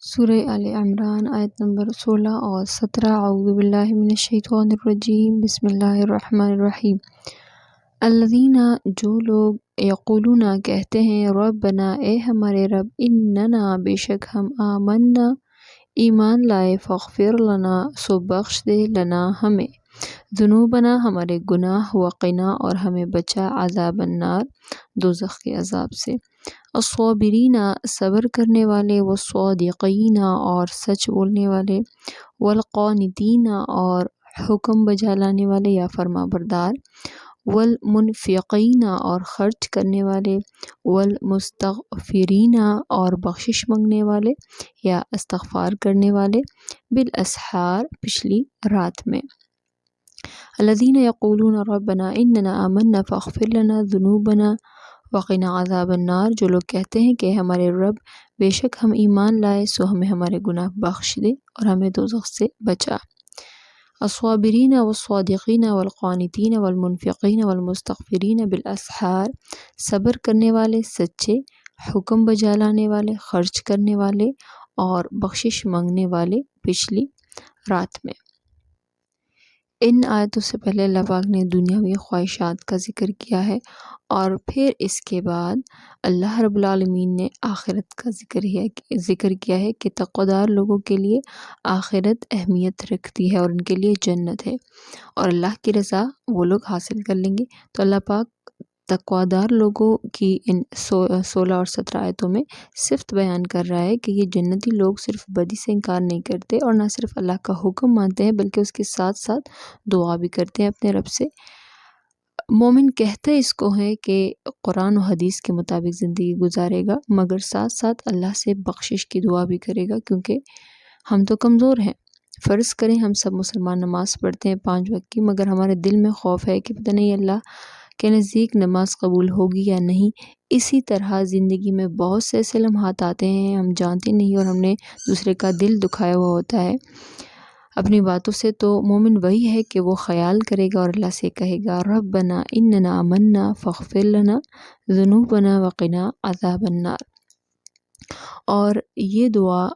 سورہ آل عمران آیت نمبر 16 اور 17۔ اعوذ باللہ من الشیطان الرجیم، بسم اللہ الرحمن الرحیم۔ الذین، جو لوگ، یقولون کہتے ہیں، ربنا، اے ہمارے رب، اننا، بے شک ہم، آمنا، ایمان لائے، فاغفر لنا، سو بخش دے، لنا ہمیں، ذنوبنا، ہمارے گناہ، وقنا، اور ہمیں بچا، عذاب النار، دوزخ کے عذاب سے، الصابرین، صبر کرنے والے، والصادقین، اور سچ بولنے والے، والقانتین، اور حکم بجا لانے والے یا فرما بردار، والمنفقین، اور خرچ کرنے والے، والمستغفرین، اور بخشش مانگنے والے یا استغفار کرنے والے، بالاسحار، پچھلی رات میں۔ الذین یقولون ربنا اننا آمنا فاغفر لنا ذنوبنا وقنا عذاب النار، جو لوگ کہتے ہیں کہ ہمارے رب، بے شک ہم ایمان لائے، سو ہمیں ہمارے گناہ بخش دے اور ہمیں دوزخ سے بچا۔ الصابرین والصادقین والقانتین والمنفقین والمستغفرین بالاسحار، صبر کرنے والے، سچے، حکم بجا لانے والے، خرچ کرنے والے اور بخشش مانگنے والے، پچھلی رات میں۔ ان آیتوں سے پہلے اللہ پاک نے دنیاوی خواہشات کا ذکر کیا ہے، اور پھر اس کے بعد اللہ رب العالمین نے آخرت کا ذکر کیا ہے کہ تقویدار لوگوں کے لیے آخرت اہمیت رکھتی ہے اور ان کے لیے جنت ہے، اور اللہ کی رضا وہ لوگ حاصل کر لیں گے۔ تو اللہ پاک تقویدار لوگوں کی ان 16 اور 17 آیتوں میں صفت بیان کر رہا ہے کہ یہ جنتی لوگ صرف بدی سے انکار نہیں کرتے اور نہ صرف اللہ کا حکم مانتے ہیں بلکہ اس کے ساتھ ساتھ دعا بھی کرتے ہیں اپنے رب سے۔ مومن کہتا اس کو ہے کہ قرآن و حدیث کے مطابق زندگی گزارے گا، مگر ساتھ ساتھ اللہ سے بخشش کی دعا بھی کرے گا، کیونکہ ہم تو کمزور ہیں۔ فرض کریں ہم سب مسلمان نماز پڑھتے ہیں 5 وقت کی، مگر ہمارے دل میں خوف ہے کہ پتہ نہیں اللہ کے نزدیک نماز قبول ہوگی یا نہیں۔ اسی طرح زندگی میں بہت سے ایسے لمحات آتے ہیں ہم جانتے نہیں اور ہم نے دوسرے کا دل دکھایا ہوا ہوتا ہے اپنی باتوں سے، تو مومن وہی ہے کہ وہ خیال کرے گا اور اللہ سے کہے گا، ربنا اننا آمنا فاغفر لنا ذنوبنا وقنا عذاب النار۔ اور یہ دعا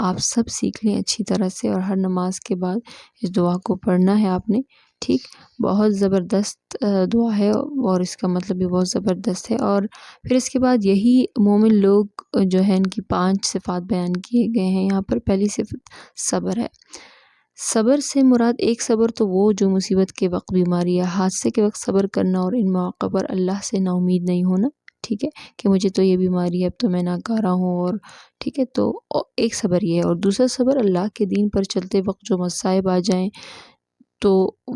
آپ سب سیکھ لیں اچھی طرح سے، اور ہر نماز کے بعد اس دعا کو پڑھنا ہے آپ نے، ٹھیک؟ بہت زبردست دعا ہے اور اس کا مطلب بھی بہت زبردست ہے۔ اور پھر اس کے بعد یہی مومن لوگ جو ہے، ان کی 5 صفات بیان کیے گئے ہیں یہاں پر۔ پہلی صفت صبر ہے۔ صبر سے مراد ایک صبر تو وہ جو مصیبت کے وقت، بیماری یا حادثے کے وقت صبر کرنا اور ان مواقع پر اللہ سے نا امید نہیں ہونا، ٹھیک ہے، کہ مجھے تو یہ بیماری ہے اب تو میں ناکارہ ہوں، اور ٹھیک ہے، تو ایک صبر یہ ہے۔ اور دوسرا صبر اللہ کے دین پر چلتے وقت جو مصائب آ جائیں تو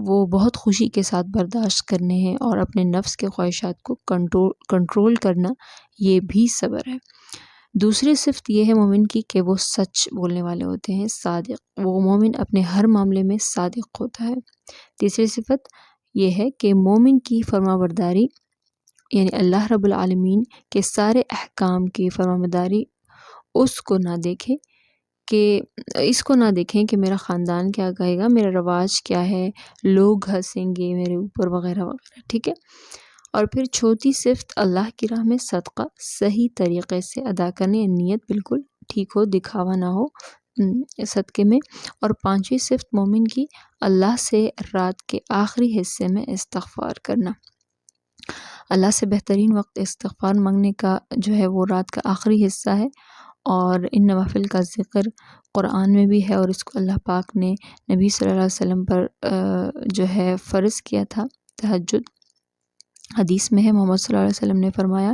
وہ بہت خوشی کے ساتھ برداشت کرنے ہیں، اور اپنے نفس کے خواہشات کو کنٹرول کرنا، یہ بھی صبر ہے۔ دوسری صفت یہ ہے مومن کی کہ وہ سچ بولنے والے ہوتے ہیں، صادق، وہ مومن اپنے ہر معاملے میں صادق ہوتا ہے۔ تیسری صفت یہ ہے کہ مومن کی فرمانبرداری، یعنی اللہ رب العالمین کے سارے احکام کی فرمانبرداری، اس کو نہ دیکھیں کہ میرا خاندان کیا کہے گا، میرا رواج کیا ہے، لوگ ہنسیں گے میرے اوپر، وغیرہ وغیرہ، ٹھیک ہے۔ اور پھر چوتھی صفت اللہ کی راہ میں صدقہ صحیح طریقے سے ادا کرنے، نیت بالکل ٹھیک ہو، دکھاوا نہ ہو صدقے میں۔ اور پانچویں صفت مومن کی اللہ سے رات کے آخری حصے میں استغفار کرنا۔ اللہ سے بہترین وقت استغفار مانگنے کا جو ہے وہ رات کا آخری حصہ ہے، اور ان نوافل کا ذکر قرآن میں بھی ہے، اور اس کو اللہ پاک نے نبی صلی اللہ علیہ وسلم پر جو ہے فرض کیا تھا، تہجد۔ حدیث میں ہے محمد صلی اللہ علیہ وسلم نے فرمایا،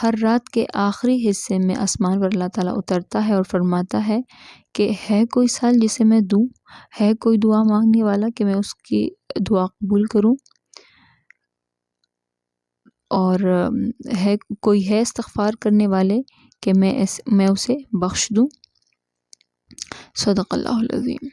ہر رات کے آخری حصے میں آسمان پر اللہ تعالیٰ اترتا ہے اور فرماتا ہے کہ ہے کوئی سال جسے میں دوں، ہے کوئی دعا مانگنے والا کہ میں اس کی دعا قبول کروں، اور کوئی ہے استغفار کرنے والے کہ میں اسے بخش دوں۔ صدق اللہ العظیم۔